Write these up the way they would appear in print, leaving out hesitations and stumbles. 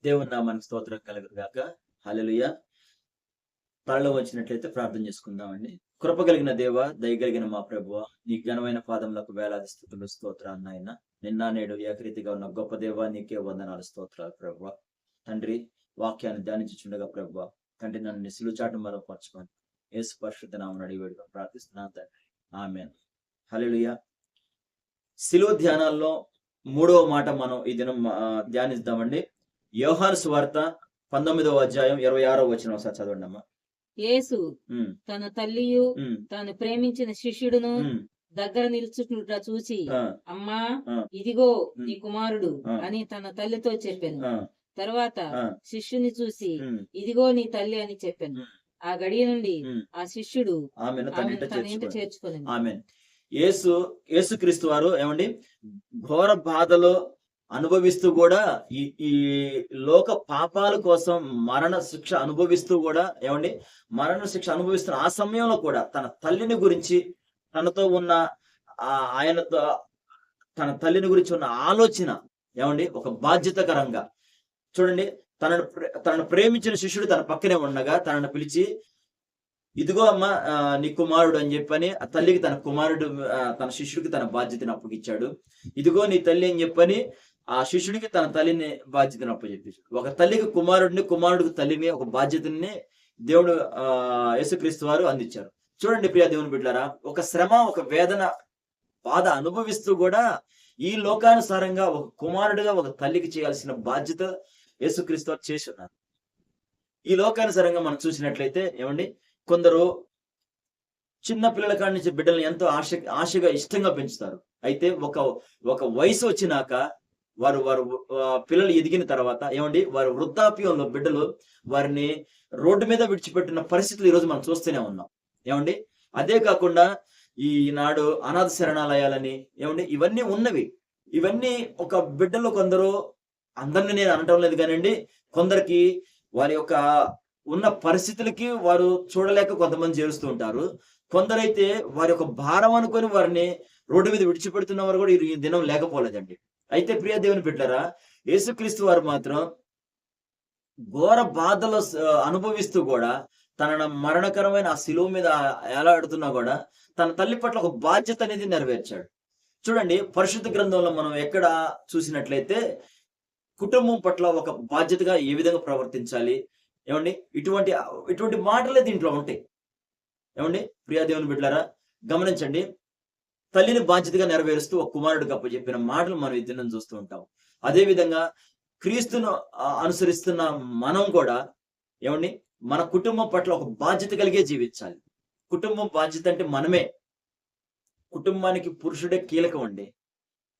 దేవుని నామానికి స్తోత్రం కలుగును గాక. హల్లెలూయా. తలలో వచ్చినట్లయితే ప్రార్థన చేసుకుందామండి. కృప కలిగిన దేవ, దయ కలిగిన మా ప్రభువ, నీ ఘనమైన పాదములకు వేలాది స్తుతులు స్తోత్రాలు నాయన. నిన్న నేడు ఏకరీతిగా ఉన్న గొప్ప దేవ, నీకే వందనాలు స్తోత్రాలు ప్రభువ. తండ్రి, వాక్యాన్ని ధ్యానించుచుండగా ప్రభువ, తండ్రి నన్ను సిలుచాటు మరపరచుకొని యేసు పరిశుద్ధ నామమున అడిగి వేడుకొని ప్రార్థిస్తున్నాను తండ్రి. ఆమేన్. హల్లెలూయా. సిలువ ధ్యానాల్లో 3వ మాట మనం ఈ దినం ధ్యానిద్దామండి. యోహాను సువార్త 19వ అధ్యాయం 26వ వచనం ఒకసారి చదవండి అమ్మా. యేసు తన తల్లియు తాను ప్రేమించిన శిష్యుడును దగ్గర నిల్చుట చూసి, అమ్మా ఇదిగో నీ కుమారుడు అని తన తల్లితో చెప్పాను. తర్వాత శిష్యుని చూసి, ఇదిగో నీ తల్లి అని చెప్పాను. ఆ గడియ నుండి ఆ శిష్యుడు తన ఇంట చేర్చుకొని. యేసుక్రీస్తు వారు ఏమండి ఘోర బాధలో అనుభవిస్తూ కూడా ఈ లోక పాపాల కోసం మరణ శిక్ష అనుభవిస్తూ కూడా ఏమండి మరణ శిక్ష అనుభవిస్తున్న ఆ సమయంలో కూడా తన తల్లిని గురించి తనతో ఉన్న ఆయనతో తన తల్లిని గురించి ఉన్న ఆలోచన ఏమండి ఒక బాధ్యతకరంగా చూడండి. తనను ప్రేమించిన శిష్యుడు తన పక్కనే ఉండగా తనను పిలిచి, ఇదిగో అమ్మ నీ కుమారుడు అని చెప్పని ఆ తల్లికి తన కుమారుడు తన శిష్యుడికి తన బాధ్యతను అప్పగిచ్చాడు. ఇదిగో నీ తల్లి అని చెప్పని ఆ శిష్యుడికి తన తల్లిని బాధ్యతను అప్పచెప్పాడు. ఒక తల్లికి కుమారుడిని, కుమారుడికి తల్లిని, ఒక బాధ్యతని దేవుడు యేసుక్రీస్తు వారు అందించారు. చూడండి ప్రియ దేవుని బిడ్డలారా, ఒక శ్రమ, ఒక వేదన, బాధ అనుభవిస్తూ కూడా ఈ లోకానుసారంగా ఒక కుమారుడిగా ఒక తల్లికి చేయాల్సిన బాధ్యత యేసుక్రీస్తు వారు చేసి ఉన్నారు. ఈ లోకానుసారంగా మనం చూసినట్లయితే ఏమండి కొందరు చిన్న పిల్లల కాడి నుంచి బిడ్డలను ఎంతో ఆశగా ఇష్టంగా పెంచుతారు. అయితే ఒక వయసు వచ్చినాక వారు పిల్లలు ఎదిగిన తర్వాత ఏమండి వారు వృద్ధాప్యంలో బిడ్డలు వారిని రోడ్డు మీద విడిచిపెట్టిన పరిస్థితులు ఈరోజు మనం చూస్తూనే ఉన్నాం. ఏమండి అదే కాకుండా ఈనాడు అనాథ శరణాలయాలని ఏమండి ఇవన్నీ ఉన్నవి. ఇవన్నీ ఒక బిడ్డలు కొందరు, అందరినీ నేను అనటం లేదు కానివ్వండి, కొందరికి వారి యొక్క ఉన్న పరిస్థితులకి వారు చూడలేక కొంతమంది చేరుస్తూ ఉంటారు. కొందరైతే వారి యొక్క భారం అనుకొని వారిని రోడ్డు మీద విడిచిపెడుతున్న వారు కూడా ఈ దినం లేకపోలేదండి. అయితే ప్రియ దేవుని బిడ్డలారా, యేసుక్రీస్తు వారు మాత్రం ఘోర బాధలు అనుభవిస్తూ కూడా తన మరణకరమైన ఆ శిలువ మీద ఏలాడుతున్నా కూడా తన తల్లి పట్ల ఒక బాధ్యత అనేది నెరవేర్చాడు. చూడండి, పరిశుద్ధ గ్రంథంలో మనం ఎక్కడ చూసినట్లయితే కుటుంబం పట్ల ఒక బాధ్యతగా ఏ విధంగా ప్రవర్తించాలి ఏమండి ఇటువంటి మాటలే దీంట్లో ఉంటాయి. ఏమండి ప్రియా దేవుని బిడ్డలారా, గమనించండి. తల్లిని బాధ్యతగా నెరవేరుస్తూ ఒక కుమారుడికి అప్పచెప్పిన మాటలు మనం ఈ దినం చూస్తూ ఉంటాం. అదే విధంగా క్రీస్తును అనుసరిస్తున్న మనం కూడా ఏమండి మన కుటుంబం పట్ల ఒక బాధ్యత కలిగే జీవించాలి. కుటుంబం బాధ్యత అంటే మనమే. కుటుంబానికి పురుషుడే కీలకం అండి.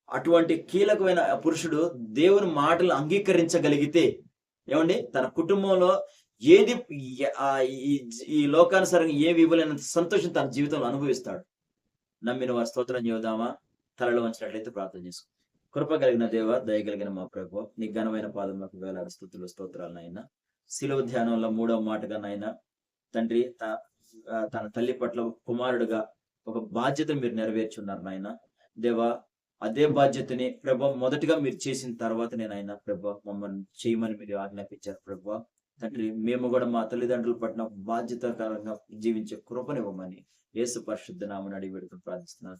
అటువంటి కీలకమైన పురుషుడు దేవుని మాటలు అంగీకరించగలిగితే ఏమండి తన కుటుంబంలో ఏది ఈ లోకానుసారంగా ఏవి ఇవ్వలేనంత సంతోషం తన జీవితంలో అనుభవిస్తాడు. నమ్మిన వారి స్తోత్రం చేద్దామా? తలలో వంచినట్లయితే ప్రార్థన చేసుకో. కృప కలిగిన దేవ, దయ కలిగిన మా ప్రభువా, నీ ఘనమైన పాదములకు వేలాది స్తుతులు స్తోత్రాలు నాయన. శిలువ ధ్యానంలో 3వ మాటగా నాయన తండ్రి తన తల్లి పట్ల కుమారుడుగా ఒక బాధ్యతను మీరు నెరవేర్చున్నారు నాయన. దేవా, అదే బాధ్యతని ప్రభా మొదటిగా మీరు చేసిన తర్వాత నేను ప్రభా మమ్మల్ని చేయమని మీరు ఆజ్ఞాపించారు ప్రభా. తండ్రి, మేము కూడా మా తల్లిదండ్రుల పట్ల బాధ్యతకరంగా జీవించే కృపనివ్వమని యేసు పరిశుద్ధ నామమున అడిగి వేడుకొని ప్రార్థిస్తున్నాను.